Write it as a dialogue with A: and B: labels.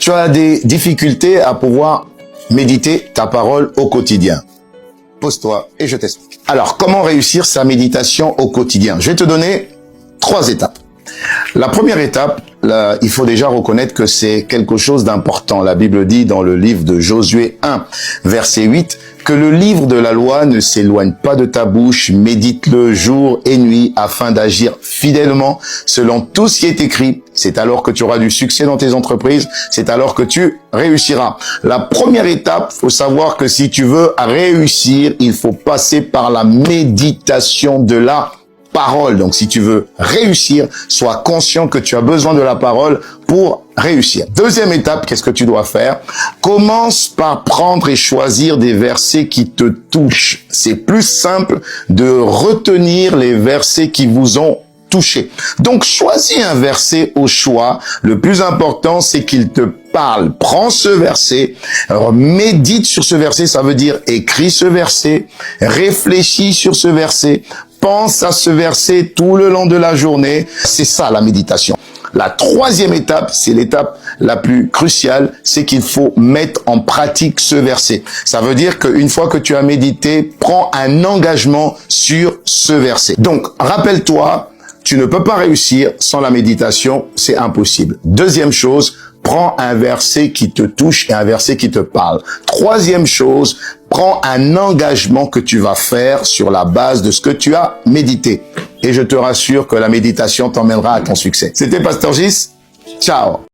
A: tu as des difficultés à pouvoir méditer ta parole au quotidien. Pose-toi et je t'explique. Alors, comment réussir sa méditation au quotidien? Je vais te donner 3 étapes. La première étape, là, il faut déjà reconnaître que c'est quelque chose d'important. La Bible dit dans le livre de Josué 1, verset 8, que le livre de la loi ne s'éloigne pas de ta bouche, médite-le jour et nuit afin d'agir fidèlement selon tout ce qui est écrit. C'est alors que tu auras du succès dans tes entreprises, c'est alors que tu réussiras. La première étape, faut savoir que si tu veux réussir, il faut passer par la méditation de la parole. Donc, si tu veux réussir, sois conscient que tu as besoin de la parole pour réussir. Deuxième étape, qu'est-ce que tu dois faire? Commence par prendre et choisir des versets qui te touchent. C'est plus simple de retenir les versets qui vous ont touché. Donc, choisis un verset au choix. Le plus important, c'est qu'il te parle. Prends ce verset, médite sur ce verset, ça veut dire écris ce verset, réfléchis sur ce verset, pense à ce verset tout le long de la journée. C'est ça la méditation. La troisième étape, c'est l'étape la plus cruciale, c'est qu'il faut mettre en pratique ce verset. Ça veut dire qu'une fois que tu as médité, prends un engagement sur ce verset. Donc, rappelle-toi, tu ne peux pas réussir sans la méditation, c'est impossible. Deuxième chose, prends un verset qui te touche et un verset qui te parle. Troisième chose, prends un engagement que tu vas faire sur la base de ce que tu as médité. Et je te rassure que la méditation t'emmènera à ton succès. C'était Pasteur Gis. Ciao.